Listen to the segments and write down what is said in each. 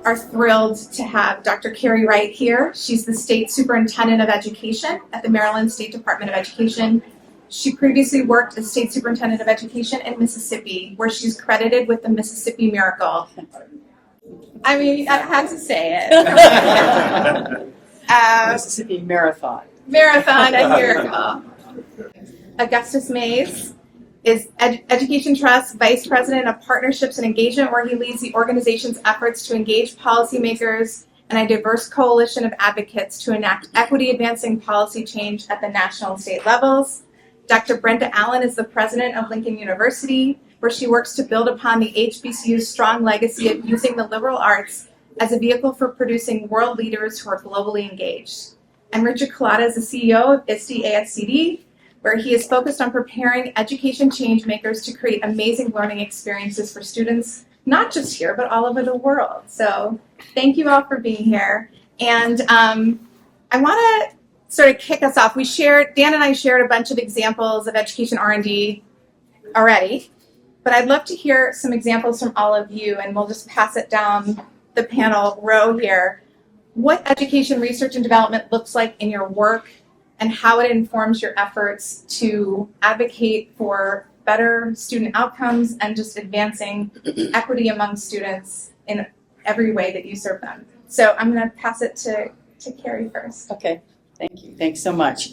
are thrilled to have Dr. Carey Wright here. She's the State Superintendent of Education at the Maryland State Department of Education. She previously worked as State Superintendent of Education in Mississippi, where she's credited with the Mississippi Miracle. I mean, I had to say it. Mississippi Marathon. Marathon, a miracle. Augustus Mays is Education Trust Vice President of Partnerships and Engagement, where he leads the organization's efforts to engage policymakers and a diverse coalition of advocates to enact equity-advancing policy change at the national and state levels. Dr. Brenda Allen is the president of Lincoln University, where she works to build upon the HBCU's strong legacy of using the liberal arts as a vehicle for producing world leaders who are globally engaged. And Richard Culatta is the CEO of ISTE+ASCD, where he is focused on preparing education change makers to create amazing learning experiences for students, not just here, but all over the world. So thank you all for being here. And I want to sort of kick us off. Dan and I shared a bunch of examples of education R&D already, but I'd love to hear some examples from all of you, and we'll just pass it down the panel row here. What education research and development looks like in your work, and how it informs your efforts to advocate for better student outcomes and just advancing equity among students in every way that you serve them. So I'm going to pass it to Carey first. Okay, thank you. Thanks so much.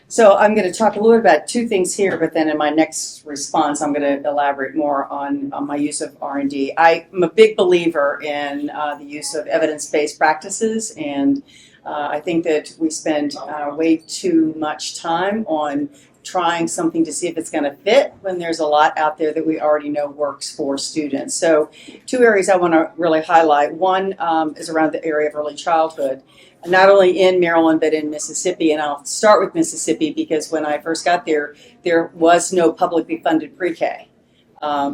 So I'm going to talk a little bit about two things here, but then in my next response, I'm going to elaborate more on my use of R&D. I'm a big believer in the use of evidence-based practices, and I think that we spend way too much time on trying something to see if it's going to fit when there's a lot out there that we already know works for students. So two areas I want to really highlight. One is around the area of early childhood, not only in Maryland but in Mississippi. And I'll start with Mississippi because when I first got there, there was no publicly funded pre-K.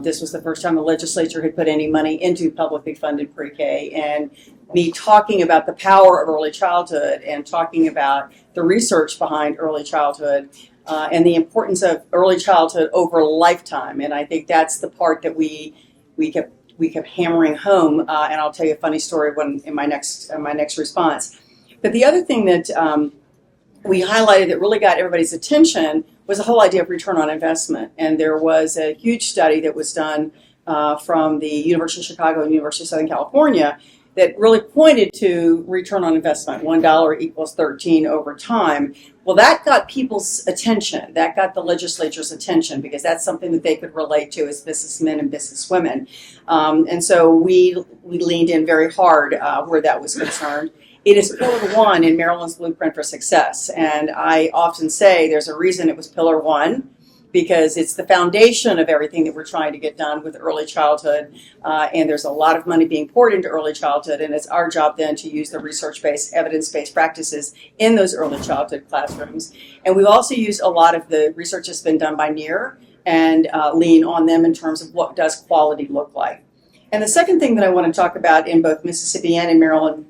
This was the first time the legislature had put any money into publicly funded pre-K, and me talking about the power of early childhood and talking about the research behind early childhood and the importance of early childhood over a lifetime. And I think that's the part that we kept hammering home. And I'll tell you a funny story in my next response. But the other thing that we highlighted that really got everybody's attention was the whole idea of return on investment. And there was a huge study that was done from the University of Chicago and University of Southern California that really pointed to return on investment, $1 equals 13 over time. Well, that got people's attention. That got the legislature's attention because that's something that they could relate to as businessmen and businesswomen. And so we leaned in very hard where that was concerned. It is Pillar 1 in Maryland's Blueprint for Success. And I often say there's a reason it was Pillar 1, because it's the foundation of everything that we're trying to get done with early childhood. And there's a lot of money being poured into early childhood, and it's our job then to use the research-based, evidence-based practices in those early childhood classrooms. And we've also used a lot of the research that's been done by NEAR and lean on them in terms of what does quality look like. And the second thing that I want to talk about in both Mississippi and in Maryland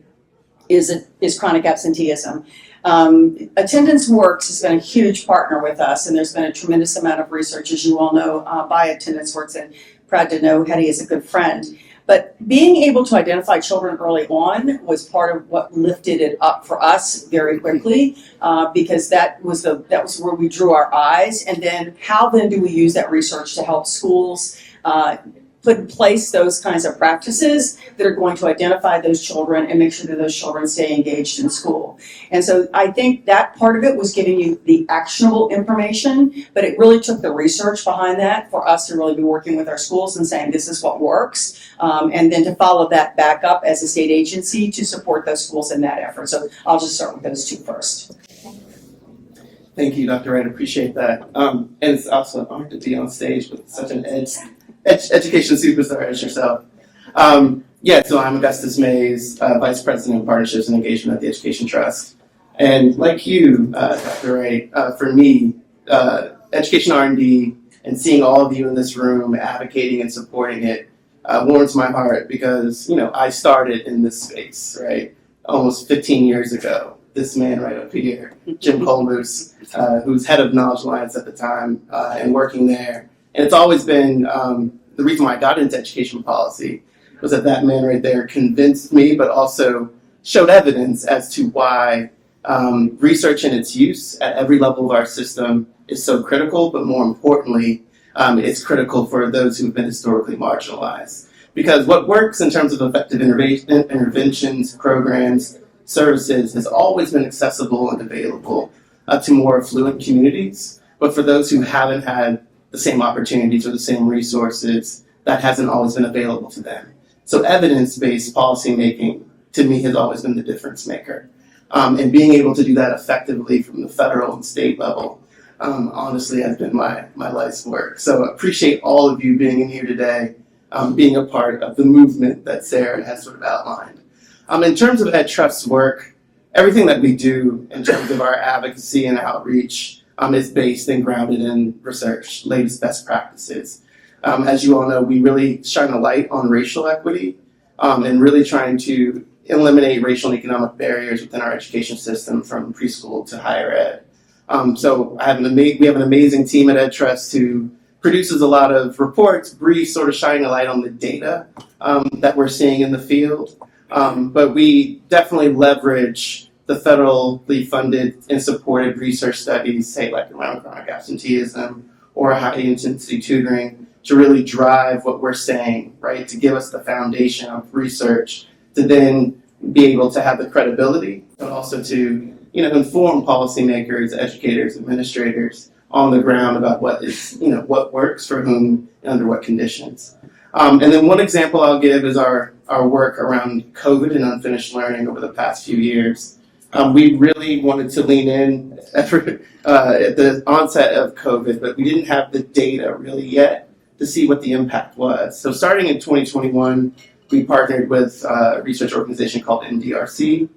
is chronic absenteeism. Attendance Works has been a huge partner with us, and there's been a tremendous amount of research, as you all know, by Attendance Works, and proud to know Hetty is a good friend. But being able to identify children early on was part of what lifted it up for us very quickly, because that was where we drew our eyes. And then how then do we use that research to help schools put in place those kinds of practices that are going to identify those children and make sure that those children stay engaged in school. And so I think that part of it was giving you the actionable information, but it really took the research behind that for us to really be working with our schools and saying this is what works, and then to follow that back up as a state agency to support those schools in that effort. So I'll just start with those two first. Thank you, Dr. Wright. Appreciate that. And it's also an honor to be on stage with such an education superstar as yourself. So I'm Augustus Mays, Vice President of Partnerships and Engagement at the Education Trust. And like you, Dr. Wright, for me, education R&D and seeing all of you in this room advocating and supporting it warms my heart because, I started in this space, right, almost 15 years ago. This man right up here, Jim Colmoose, who's head of Knowledge Alliance at the time and working there. And it's always been the reason why I got into education policy was that man right there convinced me, but also showed evidence as to why research and its use at every level of our system is so critical, but more importantly, it's critical for those who've been historically marginalized. Because what works in terms of effective interventions, programs, services has always been accessible and available to more affluent communities. But for those who haven't had the same opportunities or the same resources, that hasn't always been available to them. So evidence-based policymaking, to me, has always been the difference maker. And being able to do that effectively from the federal and state level, honestly, has been my life's work. So I appreciate all of you being in here today, being a part of the movement that Sarah has sort of outlined. In terms of Ed Trust's work, everything that we do in terms of our advocacy and outreach is based and grounded in research, latest best practices. As you all know, we really shine a light on racial equity and really trying to eliminate racial and economic barriers within our education system from preschool to higher ed. So we have an amazing team at Ed Trust who produces a lot of reports, briefs, sort of shining a light on the data that we're seeing in the field. But we definitely leverage the federally funded and supported research studies, say like around chronic absenteeism or high intensity tutoring, to really drive what we're saying, right? To give us the foundation of research to then be able to have the credibility, but also to, inform policymakers, educators, administrators on the ground about what works for whom and under what conditions. And then one example I'll give is our work around COVID and unfinished learning over the past few years. We really wanted to lean in at the onset of COVID, but we didn't have the data really yet to see what the impact was. So starting in 2021, we partnered with a research organization called NDRC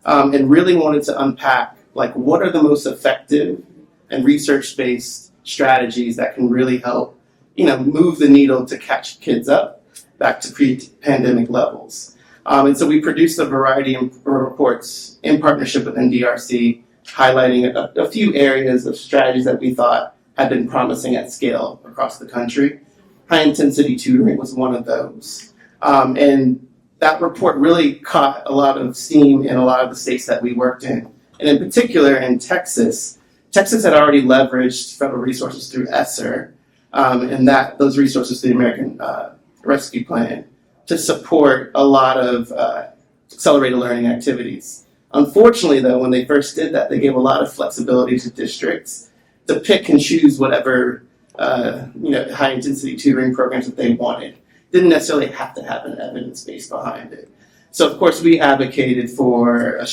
and really wanted to unpack what are the most effective and research-based strategies that can really help move the needle to catch kids up back to pre-pandemic levels. And so we produced a variety of reports in partnership with NDRC, highlighting a few areas of strategies that we thought had been promising at scale across the country. High-intensity tutoring was one of those. And that report really caught a lot of steam in a lot of the states that we worked in. And in particular in Texas, Texas had already leveraged federal resources through ESSER and those resources through the American Rescue Plan to support a lot of accelerated learning activities. Unfortunately, though, when they first did that, they gave a lot of flexibility to districts to pick and choose whatever high-intensity tutoring programs that they wanted. Didn't necessarily have to have an evidence base behind it. So, of course, we advocated for a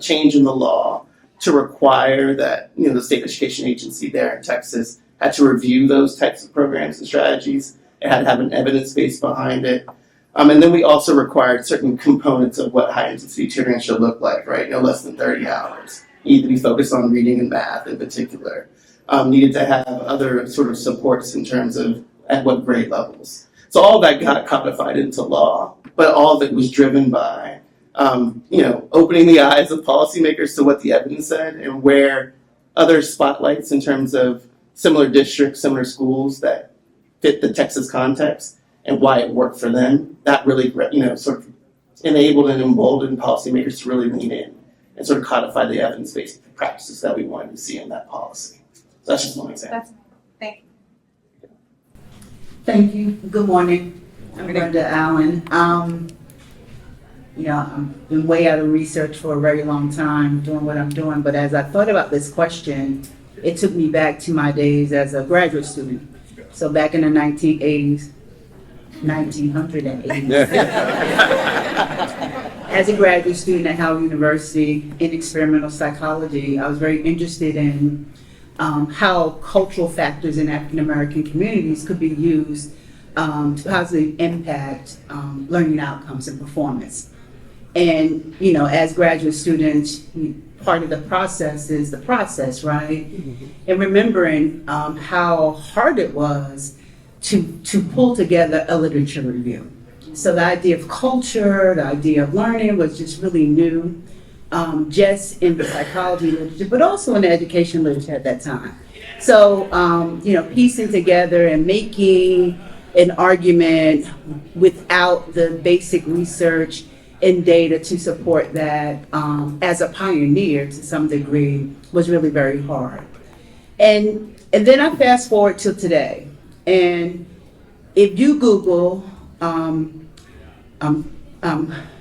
change in the law to require that the state education agency there in Texas had to review those types of programs and strategies. It had to have an evidence base behind it. And then we also required certain components of what high-intensity tutoring should look like, right? No less than 30 hours. Needed to be focused on reading and math in particular. Needed to have other sort of supports in terms of at what grade levels. So all that got codified into law, but all of it was driven by, opening the eyes of policymakers to what the evidence said and where other spotlights in terms of similar districts, similar schools that fit the Texas context and why it worked for them. That really, sort of enabled and emboldened policymakers to really lean in and sort of codify the evidence-based practices that we wanted to see in that policy. So that's just one example. Thank you. Thank you. Good morning. I'm Brenda Allen. I've been way out of research for a very long time doing what I'm doing, but as I thought about this question, it took me back to my days as a graduate student. So back in the 1980s, 1980s. As a graduate student at Howard University in experimental psychology, I was very interested in how cultural factors in African American communities could be used to positively impact learning outcomes and performance. And, as graduate students, part of the process is the process, right? Mm-hmm. And remembering how hard it was to pull together a literature review. So the idea of culture, the idea of learning was just really new, just in the psychology literature, but also in the education literature at that time. So, piecing together and making an argument without the basic research and data to support that, as a pioneer to some degree, was really very hard. And then I fast forward till today, and if you Google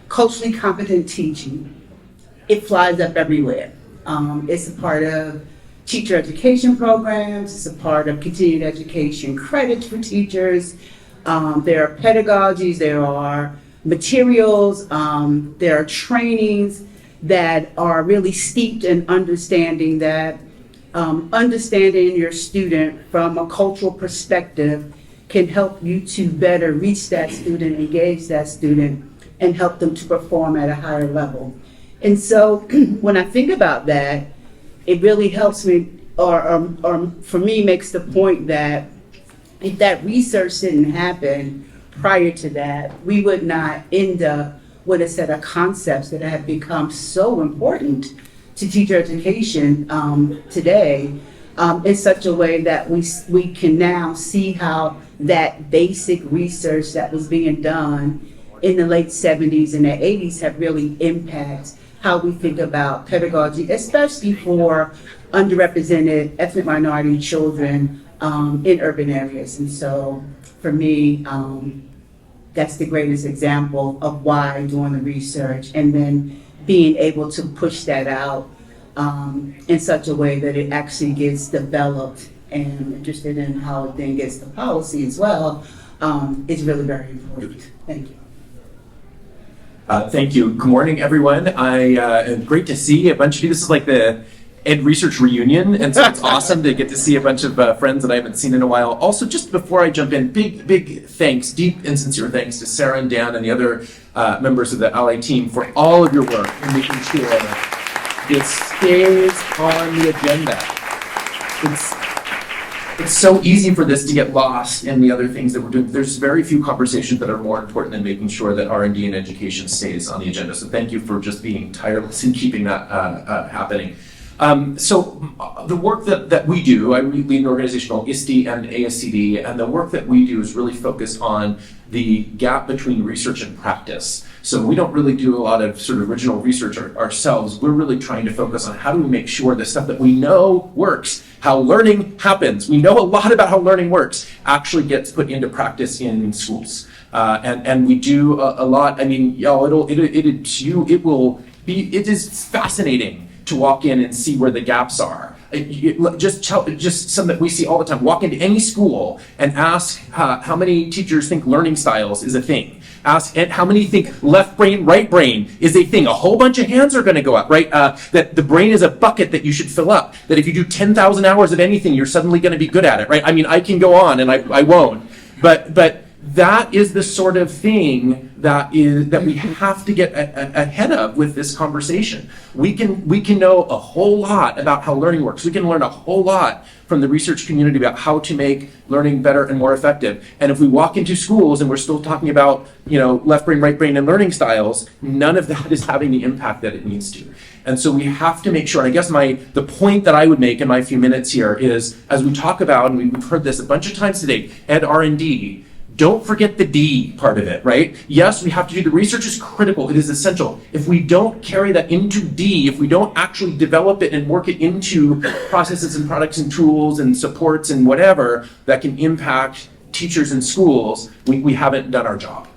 culturally competent teaching, it flies up everywhere. It's a part of teacher education programs, it's a part of continued education credits for teachers. There are pedagogies, there are materials, there are trainings that are really steeped in understanding that understanding your student from a cultural perspective can help you to better reach that student, engage that student, and help them to perform at a higher level. And so when I think about that, it really helps me, or for me, makes the point that if that research didn't happen prior to that, we would not end up with a set of concepts that have become so important to teacher education today, in such a way that we can now see how that basic research that was being done in the late 70s and the 80s have really impacted how we think about pedagogy, especially for underrepresented ethnic minority children in urban areas. And so for me, that's the greatest example of why doing the research and then being able to push that out in such a way that it actually gets developed, and interested in how it then gets to policy as well, is really very important. Thank you. Thank you. Good morning, everyone. Great to see a bunch of you. This is like the Ed Research reunion, and so it's awesome to get to see a bunch of friends that I haven't seen in a while. Also, just before I jump in, big thanks, deep and sincere thanks to Sarah and Dan and the other members of the Ally team for all of your work in making sure this stays on the agenda. It's so easy for this to get lost in the other things that we're doing. There's very few conversations that are more important than making sure that R&D and education stays on the agenda. So thank you for just being tireless in keeping that happening. So the work that we do, I lead an organization called ISTE and ASCD, and the work that we do is really focused on the gap between research and practice. So we don't really do a lot of sort of original research ourselves. We're really trying to focus on how do we make sure the stuff that we know works, how learning happens, we know a lot about how learning works, actually gets put into practice in schools. And we do a lot. I mean, y'all, it is fascinating to walk in and see where the gaps are. Just something that we see all the time. Walk into any school and ask how many teachers think learning styles is a thing. Ask how many think left brain, right brain is a thing. A whole bunch of hands are going to go up, right? That the brain is a bucket that you should fill up. That if you do 10,000 hours of anything, you're suddenly going to be good at it, right? I mean, I can go on and I won't. But that is the sort of thing that we have to get ahead of with this conversation. We can know a whole lot about how learning works. We can learn a whole lot from the research community about how to make learning better and more effective. And if we walk into schools and we're still talking about, left brain, right brain, and learning styles, none of that is having the impact that it needs to. And so we have to make sure, and I guess the point that I would make in my few minutes here is, as we talk about, and we've heard this a bunch of times today, Ed R&D, don't forget the D part of it, right? Yes, we have to do the research is critical, it is essential. If we don't carry that into D, if we don't actually develop it and work it into processes and products and tools and supports and whatever that can impact teachers and schools, we haven't done our job.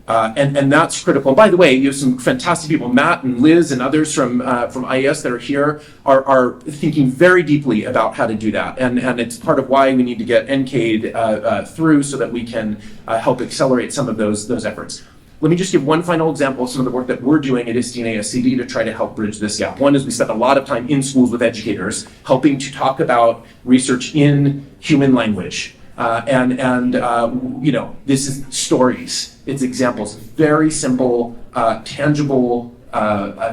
And that's critical. And by the way, you have some fantastic people, Matt and Liz and others from IES that are here are thinking very deeply about how to do that. And it's part of why we need to get NCAID through so that we can help accelerate some of those efforts. Let me just give one final example of some of the work that we're doing at ISTE and ASCD to try to help bridge this gap. One is we spend a lot of time in schools with educators helping to talk about research in human language. This is stories, it's examples, very simple, tangible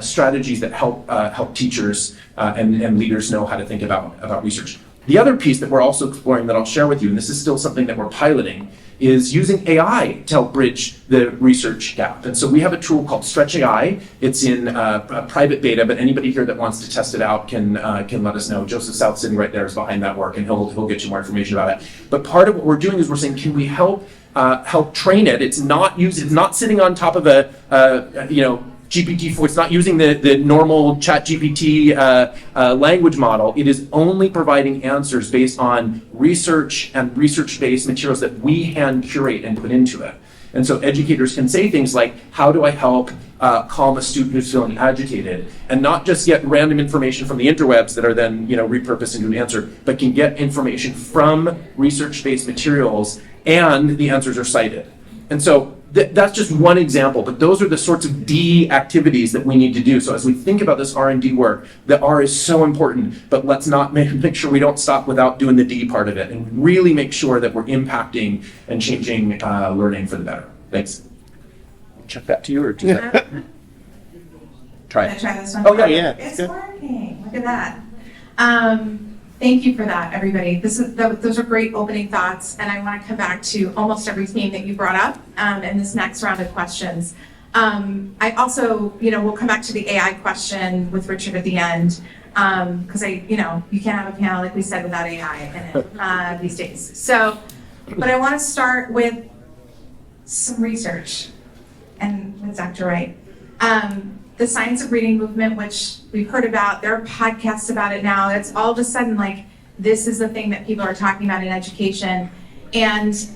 strategies that help teachers and leaders know how to think about research. The other piece that we're also exploring that I'll share with you, and this is still something that we're piloting, is using AI to help bridge the research gap. And so we have a tool called Stretch AI. It's in a private beta, but anybody here that wants to test it out can let us know. Joseph South sitting right there is behind that work, and he'll get you more information about it. But part of what we're doing is we're saying, can we help train it? It's not sitting on top of a GPT-4. It's not using the normal ChatGPT language model. It is only providing answers based on research and research-based materials that we hand curate and put into it. And so educators can say things like, how do I help calm a student who's feeling agitated? And not just get random information from the interwebs that are then repurposed into an answer, but can get information from research-based materials, and the answers are cited. And so that's just one example, but those are the sorts of D activities that we need to do. So as we think about this R&D work, the R is so important, but let's not make sure we don't stop without doing the D part of it, and really make sure that we're impacting and changing learning for the better. Thanks. Check that to you, or do that? Try Can I it. try this one? Oh, yeah. It's Good. working. Look at that. Thank you for that, everybody. Those are great opening thoughts, and I want to come back to almost every theme that you brought up in this next round of questions. I also, we'll come back to the AI question with Richard at the end, because you can't have a panel like we said without AI in it these days. So, but I want to start with some research, and with Dr. Wright. The science of reading movement, which we've heard about, there are podcasts about it now. It's all of a sudden like, this is the thing that people are talking about in education. And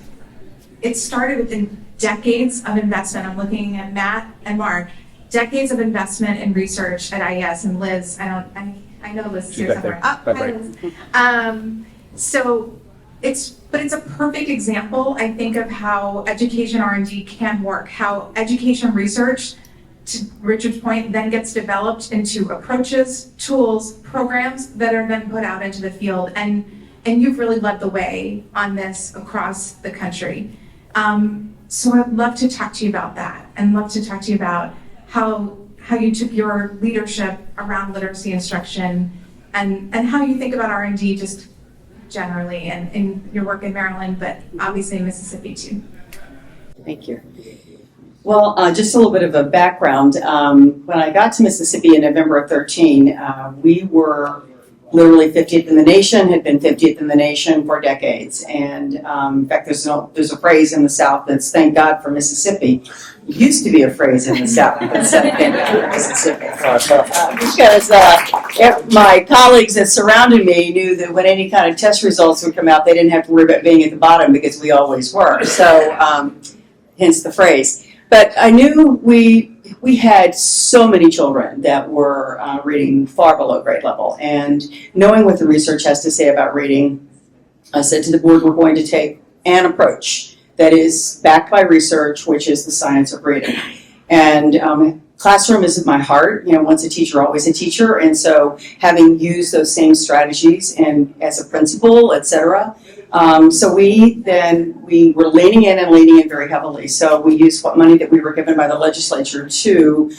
it started within decades of investment. I'm looking at Matt and Mark, decades of investment in research at IES, and Liz, I know Liz is here somewhere. Oh, hi, Liz. So it's a perfect example, I think, of how education R&D can work, how education research, to Richard's point, then gets developed into approaches, tools, programs that are then put out into the field. And you've really led the way on this across the country. So I'd love to talk to you about that, and love to talk to you about how you took your leadership around literacy instruction, and how you think about R&D just generally, and in your work in Maryland, but obviously in Mississippi too. Thank you. Well, just a little bit of a background. When I got to Mississippi in November of 13, we were literally 50th in the nation, had been 50th in the nation for decades. And in fact, there's a phrase in the South that's "thank God for Mississippi." It used to be a phrase in the South that said "thank God for Mississippi." Because my colleagues that surrounded me knew that when any kind of test results would come out, they didn't have to worry about being at the bottom, because we always were. So hence the phrase. But I knew we had so many children that were reading far below grade level. And knowing what the research has to say about reading, I said to the board, we're going to take an approach that is backed by research, which is the science of reading. And classroom is at my heart. Once a teacher, always a teacher. And so having used those same strategies and as a principal, et cetera, so we were leaning in very heavily. So we used what money that we were given by the legislature to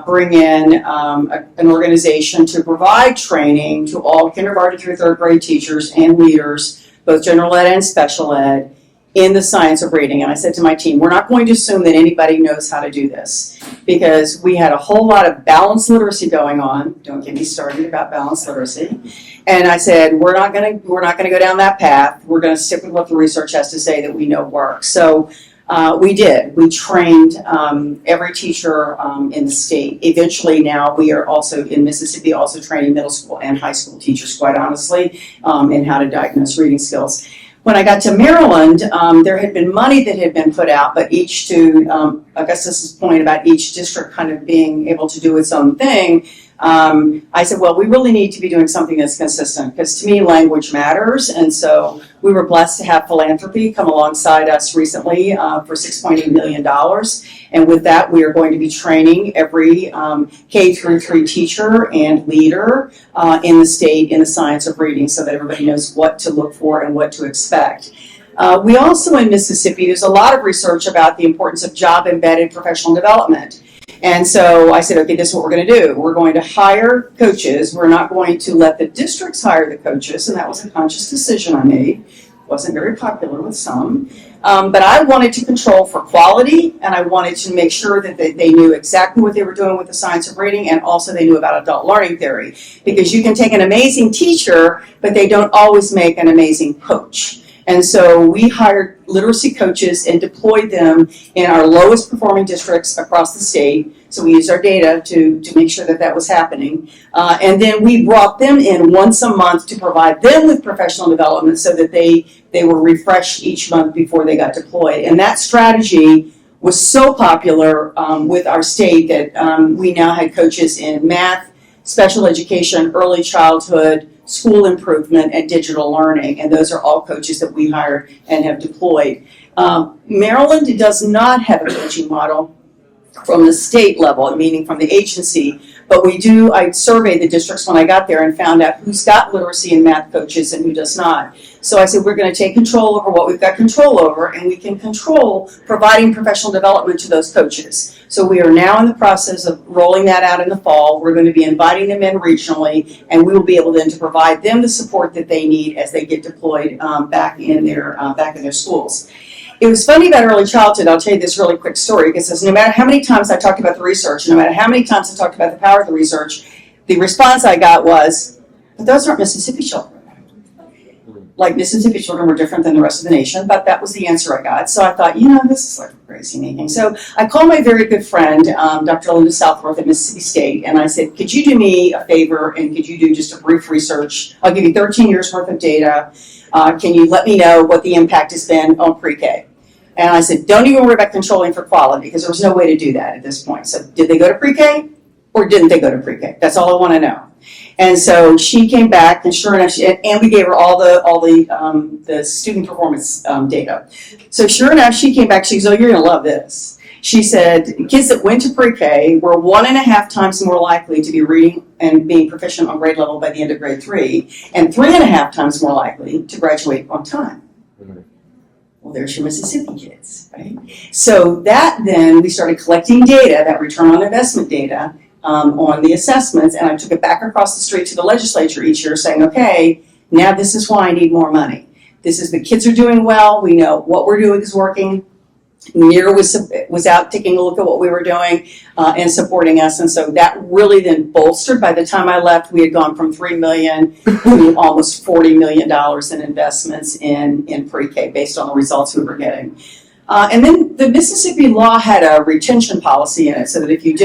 bring in an organization to provide training to all kindergarten through third grade teachers and leaders, both general ed and special ed, in the science of reading. And I said to my team, we're not going to assume that anybody knows how to do this, because we had a whole lot of balanced literacy going on. Don't get me started about balanced literacy. And I said, we're not going to go down that path. We're going to stick with what the research has to say that we know works. So we did. We trained every teacher in the state. Eventually now we are also in Mississippi also training middle school and high school teachers, quite honestly, in how to diagnose reading skills. When I got to Maryland, there had been money that had been put out, but each to Augustus's point about each district kind of being able to do its own thing, I said, well, we really need to be doing something that's consistent, because to me, language matters. And so we were blessed to have philanthropy come alongside us recently for $6.8 million. And with that, we are going to be training every K through 3 teacher and leader in the state in the science of reading, so that everybody knows what to look for and what to expect. We also in Mississippi, there's a lot of research about the importance of job-embedded professional development. And so I said, okay, this is what we're going to do. We're going to hire coaches. We're not going to let the districts hire the coaches. And that was a conscious decision I made. Wasn't very popular with some. But I wanted to control for quality, and I wanted to make sure that they knew exactly what they were doing with the science of reading, and also they knew about adult learning theory. Because you can take an amazing teacher, but they don't always make an amazing coach. And so we hired literacy coaches and deployed them in our lowest performing districts across the state. So we used our data to make sure that that was happening. And then we brought them in once a month to provide them with professional development so that they were refreshed each month before they got deployed. And that strategy was so popular with our state that we now had coaches in math, special education, early childhood, school improvement, and digital learning. And those are all coaches that we hired and have deployed. Maryland does not have a coaching model from the state level, meaning from the agency, but we do. I surveyed the districts when I got there and found out who's got literacy and math coaches and who does not. So I said, we're going to take control over what we've got control over, and we can control providing professional development to those coaches. So we are now in the process of rolling that out in the fall. We're going to be inviting them in regionally, and we will be able then to provide them the support that they need as they get deployed back in their schools. It was funny about early childhood. I'll tell you this really quick story, because no matter how many times I talked about the research, no matter how many times I talked about the power of the research, the response I got was, but those aren't Mississippi children. Like, Mississippi children were different than the rest of the nation, but that was the answer I got. So I thought, this is like crazy making. So I called my very good friend, Dr. Linda Southworth at Mississippi State, and I said, could you do me a favor and could you do just a brief research? I'll give you 13 years worth of data. Can you let me know what the impact has been on pre-K? And I said, don't even worry about controlling for quality, because there was no way to do that at this point. So did they go to pre-K or didn't they go to pre-K? That's all I want to know. And so she came back, and sure enough, and we gave her all the student performance data. So sure enough, she came back. She goes, "Oh, you're going to love this." She said, kids that went to pre-K were 1.5 times more likely to be reading and being proficient on grade level by the end of grade 3, and 3.5 times more likely to graduate on time. Well, there's your Mississippi kids, right? So that then we started collecting data, that return on investment data, on the assessments, and I took it back across the street to the legislature each year saying, okay, now this is why I need more money. This is the kids are doing well. We know what we're doing is working. NEAR was out taking a look at what we were doing and supporting us, and so that really then bolstered. By the time I left, we had gone from $3 million to almost $40 million in investments in pre-K based on the results we were getting. And then the Mississippi law had a retention policy in it, so that if you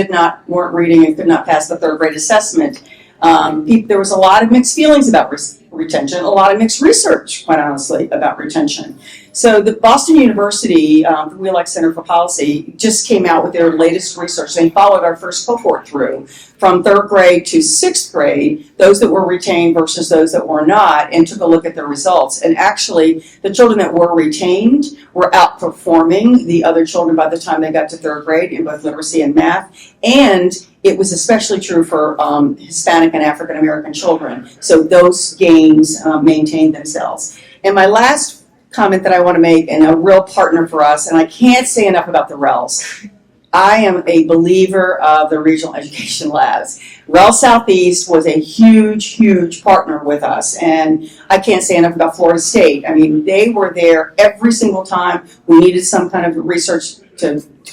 weren't reading and could not pass the 3rd grade assessment, there was a lot of mixed feelings about retention, a lot of mixed research, quite honestly, about retention. So the Boston University, the Wheelak Center for Policy, just came out with their latest research. They followed our first cohort through from 3rd grade to 6th grade, those that were retained versus those that were not, and took a look at their results. And actually, the children that were retained were outperforming the other children by the time they got to 3rd grade in both literacy and math. And it was especially true for Hispanic and African American children. So those gains maintained themselves. And my last comment that I want to make, and a real partner for us, and I can't say enough about the RELs. I am a believer of the regional education labs. REL Southeast was a huge, huge partner with us, and I can't say enough about Florida State. I mean, they were there every single time we needed some kind of research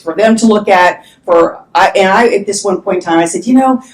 for them to look at. I at this one point in time, I said,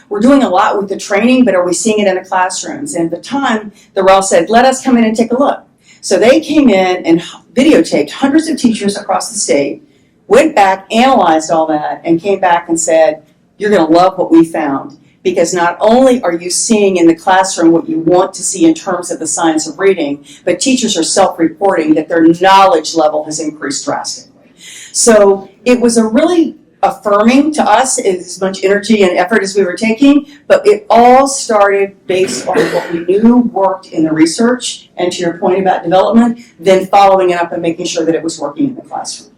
we're doing a lot with the training, but are we seeing it in the classrooms? And at the time, the REL said, let us come in and take a look. So they came in and videotaped hundreds of teachers across the state, went back, analyzed all that, and came back and said, you're going to love what we found. Because not only are you seeing in the classroom what you want to see in terms of the science of reading, but teachers are self-reporting that their knowledge level has increased drastically. So it was a really affirming to us, as much energy and effort as we were taking, but it all started based on what we knew worked in the research, and to your point about development, then following it up and making sure that it was working in the classroom.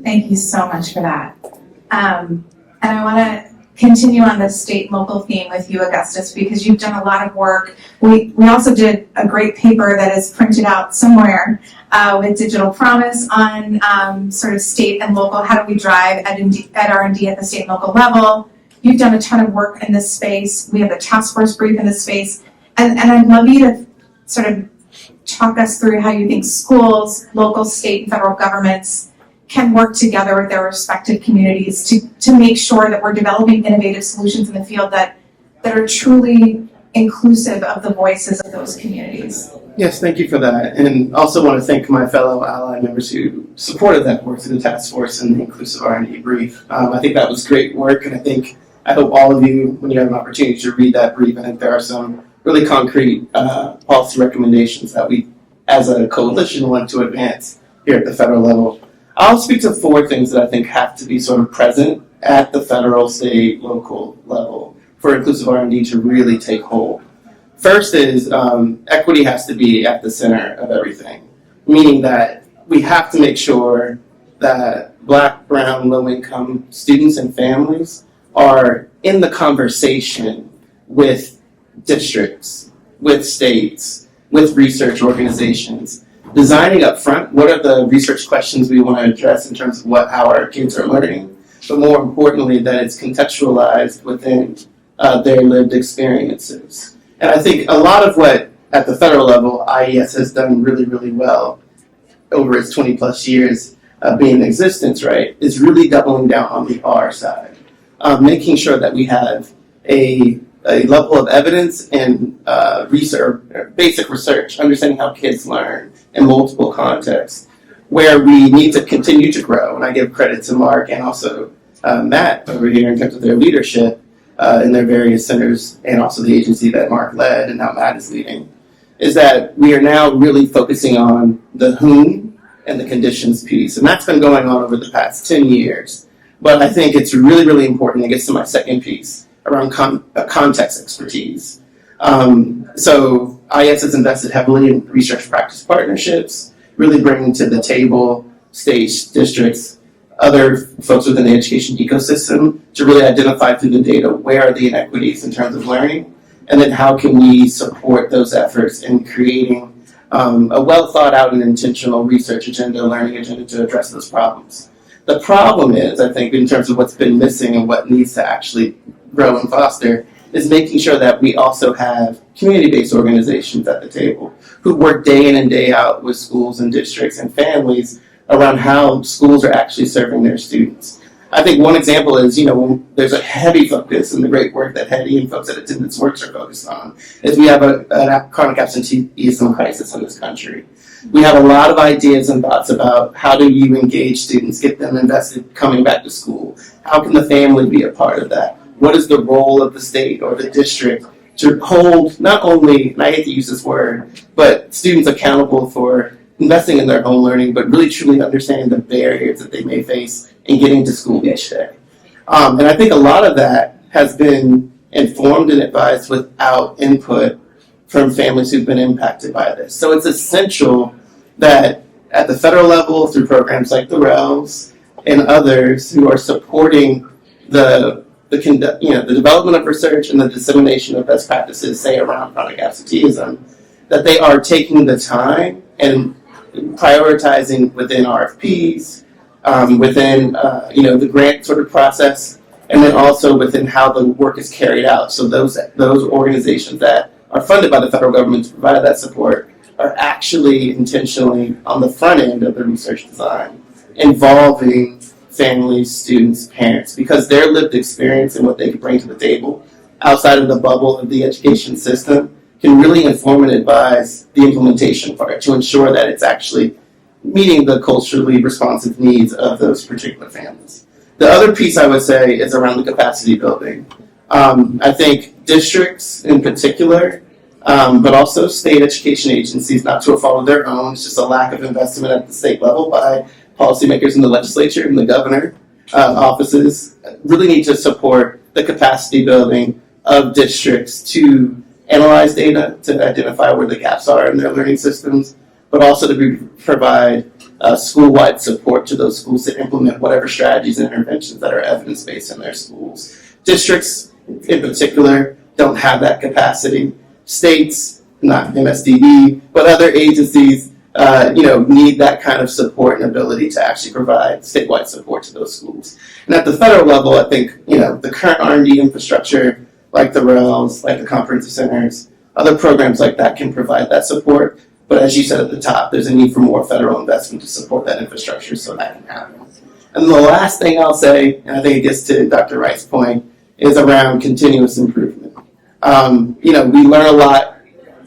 Thank you so much for that. And I want to continue on this state and local theme with you, Augustus, because you've done a lot of work. We also did a great paper that is printed out somewhere with Digital Promise on sort of state and local, how do we drive ed R&D at the state and local level. You've done a ton of work in this space. We have a task force brief in this space. And I'd love you to sort of talk us through how you think schools, local, state, and federal governments can work together with their respective communities to make sure that we're developing innovative solutions in the field that are truly inclusive of the voices of those communities. Yes, thank you for that. And also want to thank my fellow ally members who supported that work through the task force and the inclusive R&D brief. I think that was great work, and I hope all of you, when you have an opportunity to read that brief, I think there are some really concrete policy recommendations that we, as a coalition, want to advance here at the federal level. I'll speak to 4 things that I think have to be sort of present at the federal, state, local level for inclusive R&D to really take hold. First is equity has to be at the center of everything, meaning that we have to make sure that Black, brown, low-income students and families are in the conversation with districts, with states, with research organizations, designing up front what are the research questions we want to address in terms of how our kids are learning, but more importantly, that it's contextualized within their lived experiences. And I think a lot of what, at the federal level, IES has done really, really well over its 20 plus years being in existence, right, is really doubling down on the R side, making sure that we have a level of evidence and research, basic research, understanding how kids learn in multiple contexts, where we need to continue to grow. And I give credit to Mark and also Matt over here in terms of their leadership in their various centers, and also the agency that Mark led and now Matt is leading, is that we are now really focusing on the whom and the conditions piece. And that's been going on over the past 10 years. But I think it's really, really important. It gets to my second piece around context expertise. So IS has invested heavily in research practice partnerships, really bringing to the table states, districts, other folks within the education ecosystem to really identify through the data where are the inequities in terms of learning, and then how can we support those efforts in creating a well thought out and intentional research agenda, learning agenda to address those problems. The problem is, I think, in terms of what's been missing and what needs to actually grow and foster, is making sure that we also have community-based organizations at the table who work day in and day out with schools and districts and families around how schools are actually serving their students. I think one example is, when there's a heavy focus in the great work that Hetty and folks at Attendance Works are focused on, is we have a chronic absenteeism crisis in this country. We have a lot of ideas and thoughts about how do you engage students, get them invested coming back to school? How can the family be a part of that? What is the role of the state or the district to hold not only, and I hate to use this word, but students accountable for investing in their own learning, but really truly understanding the barriers that they may face in getting to school each day. And I think a lot of that has been informed and advised without input from families who've been impacted by this. So it's essential that at the federal level, through programs like the RELs and others who are supporting the development of research and the dissemination of best practices, say around chronic absenteeism, that they are taking the time and prioritizing within RFPs, within the grant sort of process, and then also within how the work is carried out. So those organizations that are funded by the federal government to provide that support are actually intentionally on the front end of the research design, involving families, students, parents, because their lived experience and what they can bring to the table outside of the bubble of the education system can really inform and advise the implementation part to ensure that it's actually meeting the culturally responsive needs of those particular families. The other piece I would say is around the capacity building. I think districts in particular, but also state education agencies, not to a fault of their own, it's just a lack of investment at the state level by policymakers in the legislature and the governor offices, really need to support the capacity building of districts to analyze data, to identify where the gaps are in their learning systems, but also to provide school-wide support to those schools to implement whatever strategies and interventions that are evidence-based in their schools Districts, in particular, don't have that capacity. States, not MSDD, but other agencies, need that kind of support and ability to actually provide statewide support to those schools. And at the federal level, I think, the current R&D infrastructure, like the RELs, like the comprehensive centers, other programs like that can provide that support. But as you said at the top, there's a need for more federal investment to support that infrastructure so that can happen. And the last thing I'll say, and I think it gets to Dr. Wright's point, is around continuous improvement. We learn a lot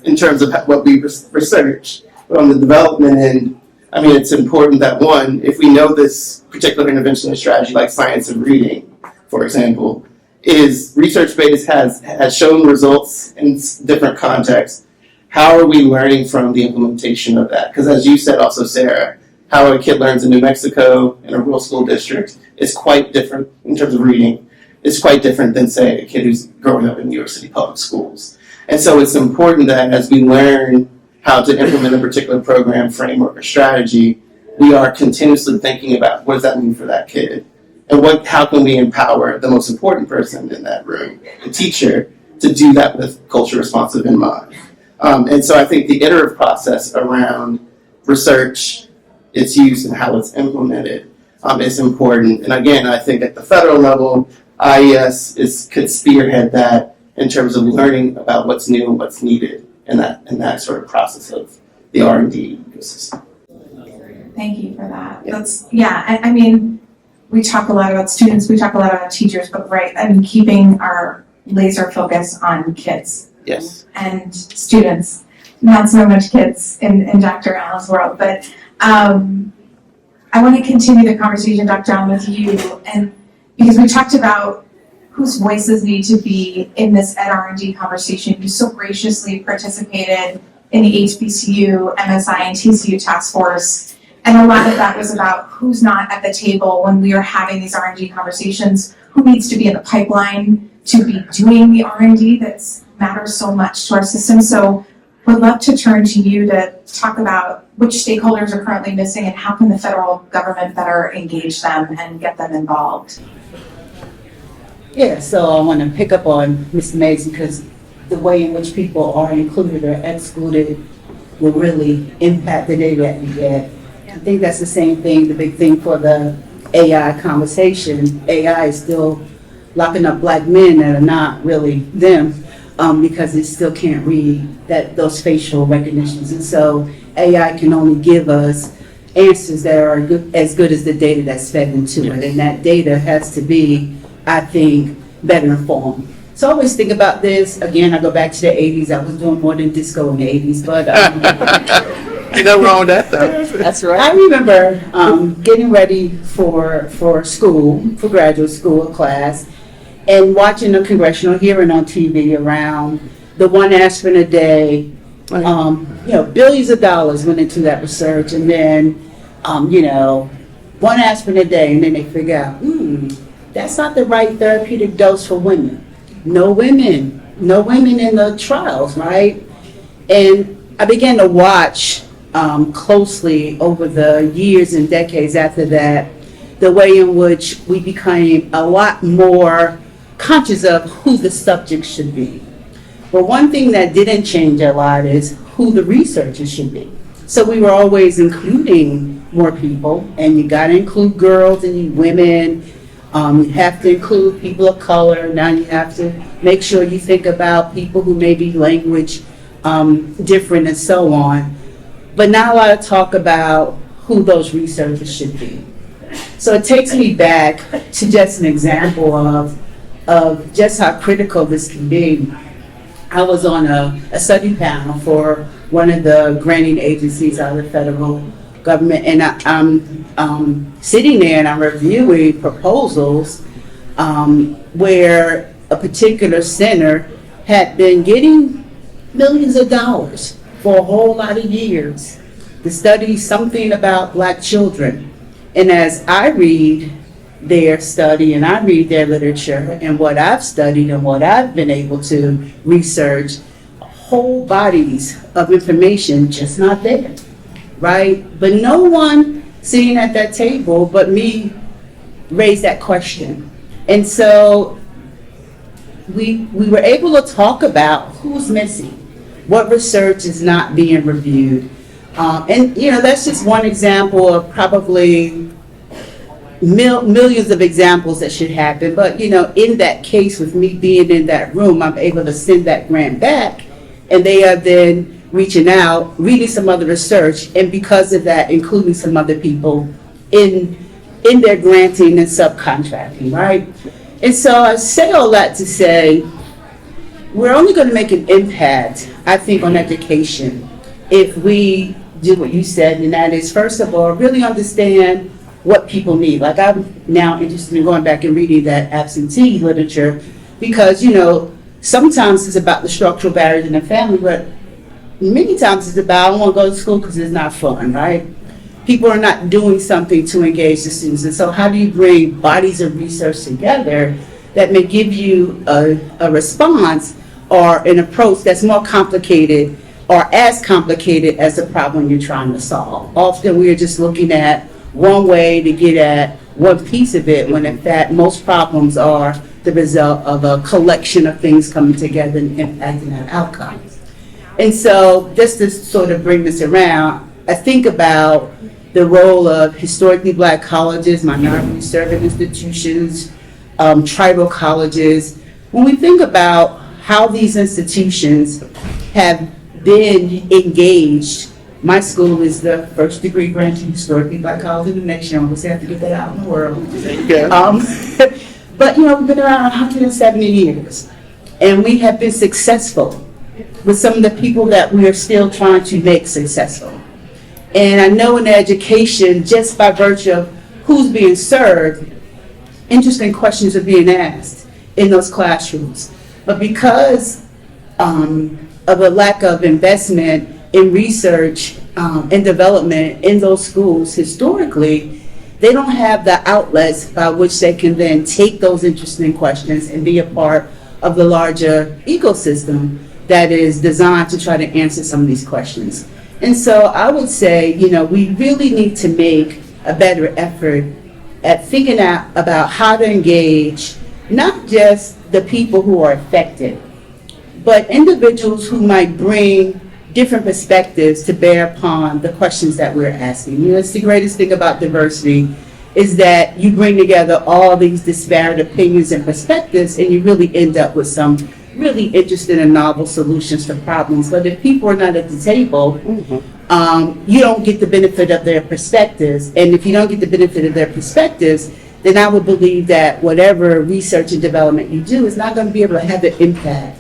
in terms of what we research. But on the development end, it's important that, one, if we know this particular intervention strategy, like science of reading, for example, is research-based, has shown results in different contexts. How are we learning from the implementation of that? Because as you said also, Sarah, how a kid learns in New Mexico in a rural school district is quite different in terms of reading. It's quite different than, say, a kid who's growing up in New York City public schools. And so it's important that as we learn how to implement a particular program, framework, or strategy, we are continuously thinking about what does that mean for that kid? And how can we empower the most important person in that room, the teacher, to do that with culture responsive in mind. And so I think the iterative process around research, its use, and how it's implemented is important. And again, I think at the federal level, IES could spearhead that in terms of learning about what's new and what's needed in that sort of process of the R&D ecosystem. Thank you for that. We talk a lot about students, we talk a lot about teachers, but keeping our laser focus on kids. Yes. And students, not so much kids in Dr. Allen's world, but I want to continue the conversation, Dr. Allen, with you, and because we talked about whose voices need to be in this Ed R&D conversation. You so graciously participated in the HBCU, MSI, and TCU task force. And a lot of that was about who's not at the table when we are having these R&D conversations, who needs to be in the pipeline to be doing the R&D that matters so much to our system. So would love to turn to you to talk about which stakeholders are currently missing and how can the federal government better engage them and get them involved. Yeah, so I want to pick up on Mr. Mays because the way in which people are included or excluded will really impact the data that we get. I think that's the same thing, the big thing for the AI conversation. AI is still locking up black men that are not really them because it still can't read those facial recognitions. And so AI can only give us answers that are as good as the data that's fed into it. And that data has to be, I think, better informed. So I always think about this. Again, I go back to the 80s. I was doing more than disco in the 80s, but Ain't nothing wrong with that, though. That's right. I remember getting ready for school, for graduate school class, and watching a congressional hearing on TV around the 1 aspirin a day. Billions of dollars went into that research, and then 1 aspirin a day, and then they figure out, that's not the right therapeutic dose for women. No women in the trials, right? And I began to watch closely over the years and decades after that, the way in which we became a lot more conscious of who the subject should be. But one thing that didn't change a lot is who the researchers should be. So we were always including more people, and you got to include girls and women. You have to include people of color. Now you have to make sure you think about people who may be language different and so on. But not a lot of talk about who those researchers should be. So it takes me back to just an example of just how critical this can be. I was on a study panel for one of the granting agencies out of the federal government, and I'm sitting there and I'm reviewing proposals where a particular center had been getting millions of dollars for a whole lot of years to study something about black children. And as I read their study and I read their literature and what I've studied and what I've been able to research, whole bodies of information just not there, right? But no one sitting at that table but me raised that question. And so we were able to talk about who's missing, what research is not being reviewed. And, you know, that's just one example of probably millions of examples that should happen. But, you know, in that case, with me being in that room, I'm able to send that grant back, and they are then reaching out, reading some other research, and because of that, including some other people in their granting and subcontracting, right? And so I say all that to say, we're only going to make an impact, I think, on education if we do what you said, and that is, first of all, really understand what people need. Like, I'm now interested in going back and reading that absentee literature because, you know, sometimes it's about the structural barriers in the family, but many times it's about, I don't want to go to school because it's not fun, right? People are not doing something to engage the students. And so how do you bring bodies of research together that may give you a response or an approach that's more complicated or as complicated as the problem you're trying to solve? Often we are just looking at one way to get at one piece of it, when in fact most problems are the result of a collection of things coming together and impacting that outcome. And so just to sort of bring this around, I think about the role of historically Black colleges, minority serving institutions, tribal colleges. When we think about how these institutions have been engaged, my school is the first degree granting historically Black college in the nation. I always have to get that out in the world. But, you know, we've been around 170 years, and we have been successful with some of the people that we are still trying to make successful. And I know in education, just by virtue of who's being served, interesting questions are being asked in those classrooms. But because of a lack of investment in research and development in those schools historically, they don't have the outlets by which they can then take those interesting questions and be a part of the larger ecosystem that is designed to try to answer some of these questions. And so I would say, you know, we really need to make a better effort at figuring out about how to engage not just the people who are affected, but individuals who might bring different perspectives to bear upon the questions that we're asking. You know, it's the greatest thing about diversity is that you bring together all these disparate opinions and perspectives, and you really end up with some really interesting and novel solutions to problems. But if people are not at the table, you don't get the benefit of their perspectives. And if you don't get the benefit of their perspectives, then I would believe that whatever research and development you do is not going to be able to have the impact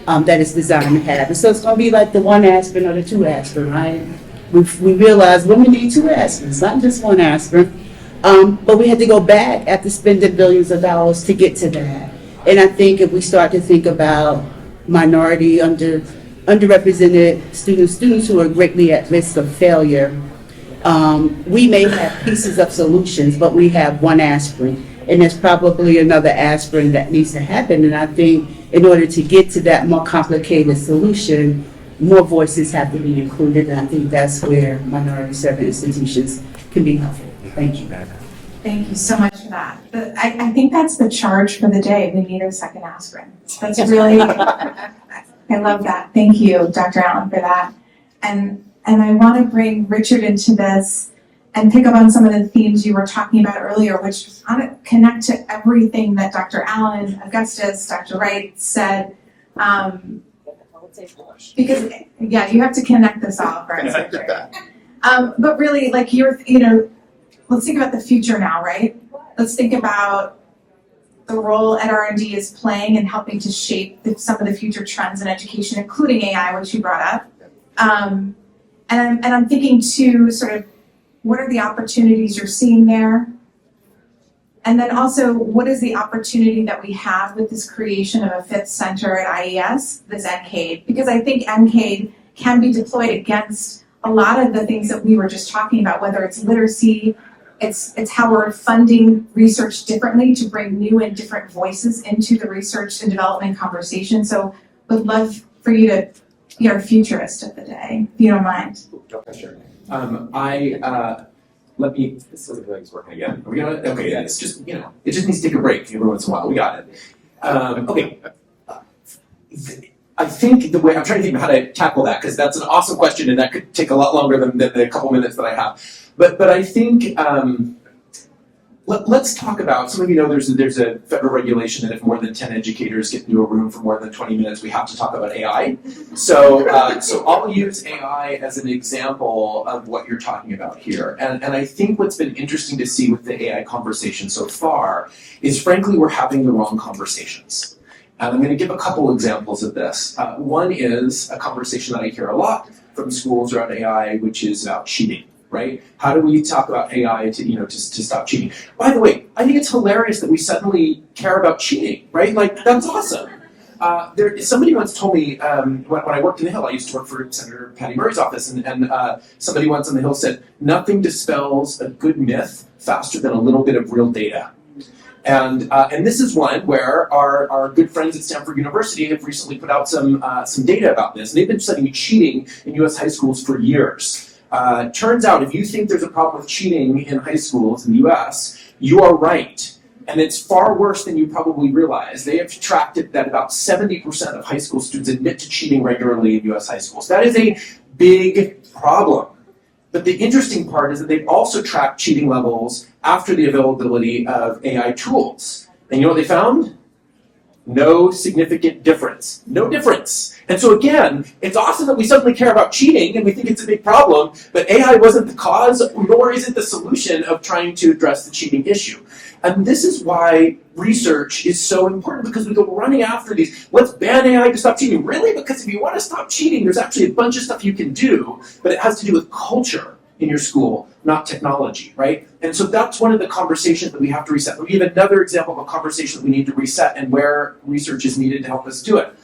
that it's designed to have. And so it's going to be like the one aspirin or the two aspirin, right? We realize women need two aspirins, not just one aspirin. But we had to go back after spending billions of dollars to get to that. And I think if we start to think about minority, underrepresented students who are greatly at risk of failure, we may have pieces of solutions, but we have one aspirin. And there's probably another aspirin that needs to happen. And I think in order to get to that more complicated solution, more voices have to be included. And I think that's where minority serving institutions can be helpful. Thank you. Thank you so much for that. I think that's the charge for the day. We need a second aspirin. That's really, I love that. Thank you, Dr. Allen, for that. And I want to bring Richard into this and pick up on some of the themes you were talking about earlier, which connect to everything that Dr. Allen, Augustus, Dr. Wright said. Because, yeah, you have to connect this all for us, Richard. But really, like let's think about the future now, right? Let's think about the role that R&D is playing in helping to shape some of the future trends in education, including AI, which you brought up. And I'm thinking too, sort of, what are the opportunities you're seeing there? And then also, what is the opportunity that we have with this creation of a fifth center at IES, this NCAID? Because I think NCAID can be deployed against a lot of the things that we were just talking about, whether it's literacy, it's how we're funding research differently to bring new and different voices into the research and development conversation. So would love for you to be our futurist of the day, if you don't mind. Sure. This isn't really working again. Are we got it? Okay, yeah, it's just, it just needs to take a break every once in a while. We got it. Okay. I think the way I'm trying to think of how to tackle that, because that's an awesome question and that could take a lot longer than the couple minutes that I have. But I think let's talk about, some of you know there's a federal regulation that if more than 10 educators get into a room for more than 20 minutes, we have to talk about AI. So I'll use AI as an example of what you're talking about here. And I think what's been interesting to see with the AI conversation so far is, frankly, we're having the wrong conversations. And I'm going to give a couple examples of this. One is a conversation that I hear a lot from schools around AI, which is about cheating. Right? How do we talk about AI to stop cheating? By the way, I think it's hilarious that we suddenly care about cheating, right? Like, that's awesome. Somebody once told me, when I worked in the Hill, I used to work for Senator Patty Murray's office, and somebody once on the Hill said, nothing dispels a good myth faster than a little bit of real data. And this is one where our good friends at Stanford University have recently put out some data about this. And they've been studying cheating in U.S. high schools for years. Turns out, if you think there's a problem with cheating in high schools in the US, you are right. And it's far worse than you probably realize. They have tracked it that about 70% of high school students admit to cheating regularly in US high schools. That is a big problem. But the interesting part is that they've also tracked cheating levels after the availability of AI tools. And you know what they found? No significant difference. No difference. And so again, it's awesome that we suddenly care about cheating and we think it's a big problem, but AI wasn't the cause, nor is it the solution of trying to address the cheating issue. And this is why research is so important, because we go running after these, let's ban AI to stop cheating. Really? Because if you want to stop cheating, there's actually a bunch of stuff you can do, but it has to do with culture in your school, not technology, right? And so that's one of the conversations that we have to reset. We have another example of a conversation that we need to reset and where research is needed to help us do it.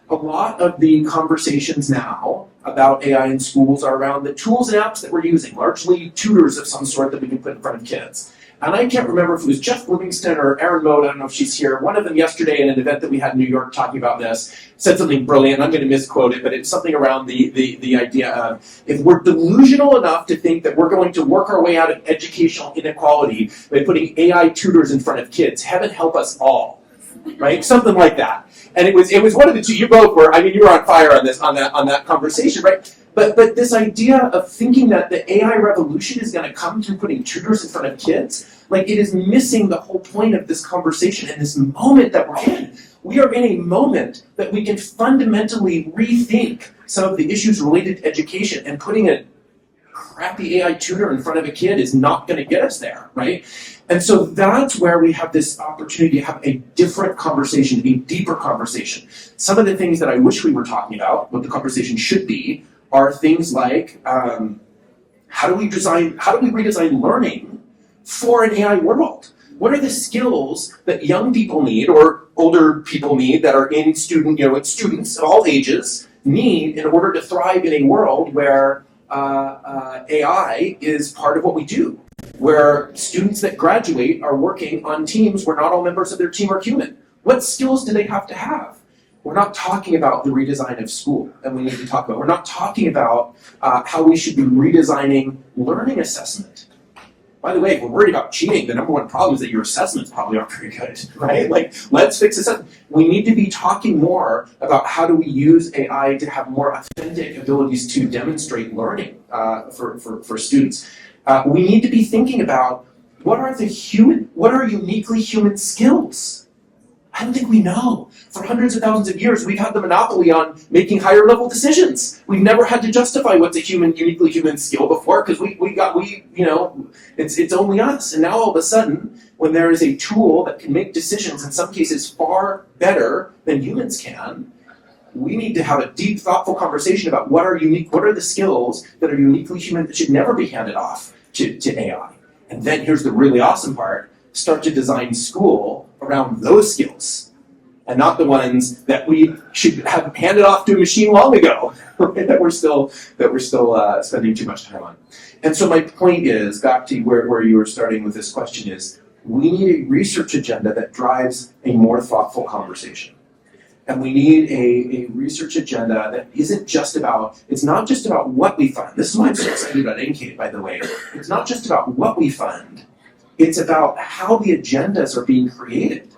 A lot of the conversations now about AI in schools are around the tools and apps that we're using, largely tutors of some sort that we can put in front of kids. And I can't remember if it was Jeff Livingston or Erin Mode, I don't know if she's here. One of them yesterday in an event that we had in New York talking about this said something brilliant. I'm going to misquote it, but it's something around the idea of, if we're delusional enough to think that we're going to work our way out of educational inequality by putting AI tutors in front of kids, heaven help us all, right? Something like that. And it was one of the two. You both were. I mean, you were on fire on that conversation, right? But this idea of thinking that the AI revolution is going to come through putting tutors in front of kids, like, it is missing the whole point of this conversation and this moment that we're in. We are in a moment that we can fundamentally rethink some of the issues related to education, and putting a crappy AI tutor in front of a kid is not going to get us there, right? And so that's where we have this opportunity to have a different conversation, a deeper conversation. Some of the things that I wish we were talking about, what the conversation should be, are things like, how do we redesign learning for an AI world? What are the skills that young people need, or older people need, that are in students of all ages need in order to thrive in a world where AI is part of what we do, where students that graduate are working on teams where not all members of their team are human? What skills do they have to have? We're not talking about the redesign of school, and we need to talk about. We're not talking about how we should be redesigning learning assessment. By the way, if we're worried about cheating, the number one problem is that your assessments probably aren't very good, right? Like, let's fix assessment. We need to be talking more about how do we use AI to have more authentic abilities to demonstrate learning for students. We need to be thinking about what are uniquely human skills. I don't think we know. For hundreds of thousands of years, we've had the monopoly on making higher level decisions. We've never had to justify what's a uniquely human skill before, because it's only us. And now all of a sudden, when there is a tool that can make decisions, in some cases far better than humans can, we need to have a deep, thoughtful conversation about what are the skills that are uniquely human that should never be handed off to AI. And then here's the really awesome part: start to design school around those skills, and not the ones that we should have handed off to a machine long ago, right? that we're still spending too much time on. And so my point is, back to where you were starting with this question, is we need a research agenda that drives a more thoughtful conversation. And we need a research agenda that it's not just about what we fund. This is why I'm so excited about NCATE, by the way. It's not just about what we fund. It's about how the agendas are being created.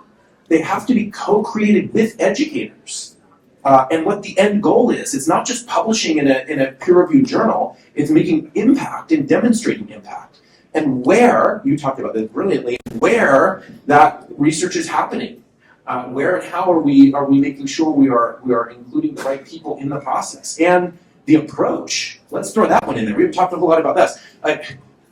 They have to be co-created with educators. and what the end goal is. It's not just publishing in a peer-reviewed journal, it's making impact and demonstrating impact. And where, you talked about this brilliantly, where that research is happening. Where and how are we making sure we are including the right people in the process? And the approach, let's throw that one in there. We've talked a whole lot about this.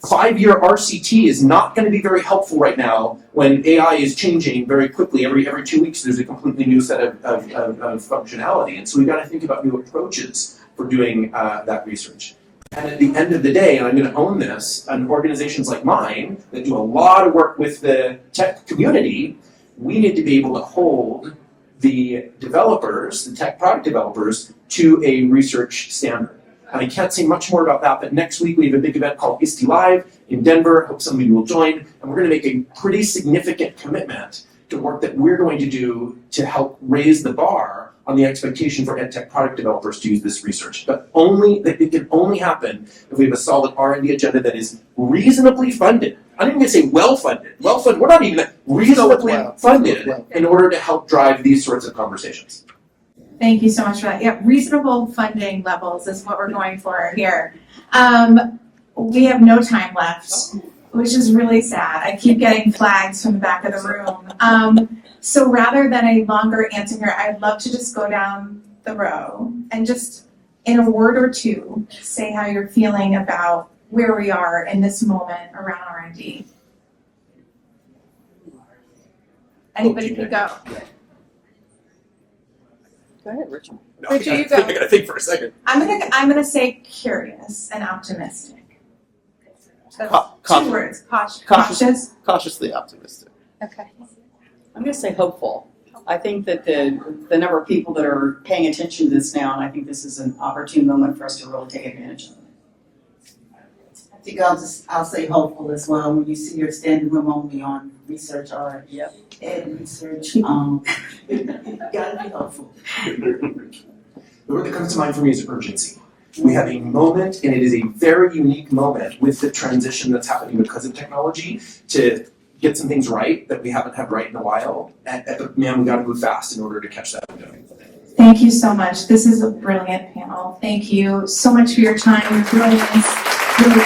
5-year RCT is not going to be very helpful right now when AI is changing very quickly. Every 2 weeks there's a completely new set of functionality. And so we've got to think about new approaches for doing that research. And at the end of the day, and I'm going to own this, and organizations like mine that do a lot of work with the tech community, we need to be able to hold the developers, the tech product developers, to a research standard. And I can't say much more about that, but next week we have a big event called ISTE Live in Denver. I hope some of you will join. And we're going to make a pretty significant commitment to work that we're going to do to help raise the bar on the expectation for EdTech product developers to use this research. But it can only happen if we have a solid R&D agenda that is reasonably funded. I'm not even going to say well-funded. Well-funded, we're not even reasonably funded in order to help drive these sorts of conversations. Thank you so much for that. Yeah, reasonable funding levels is what we're going for here. We have no time left, which is really sad. I keep getting flags from the back of the room. So rather than a longer answer here, I'd love to just go down the row and just in a word or two, say how you're feeling about where we are in this moment around R&D. Anybody can go. Go ahead, Richard. Richard, you go. I gotta think for a second. I'm gonna say curious and optimistic. That's two words. Cautious. Cautiously optimistic. Okay. I'm going to say hopeful. I think that the number of people that are paying attention to this now, and I think this is an opportune moment for us to really take advantage of it. I think I'll say hopeful as well. When you see your standing room only on research or ed research, you gotta be hopeful. The word that comes to mind for me is urgency. We have a moment, and it is a very unique moment with the transition that's happening because of technology to get some things right that we haven't had right in a while. Man, we gotta move fast in order to catch that window. Thank you so much. This is a brilliant panel. Thank you so much for your time, your brilliance. Really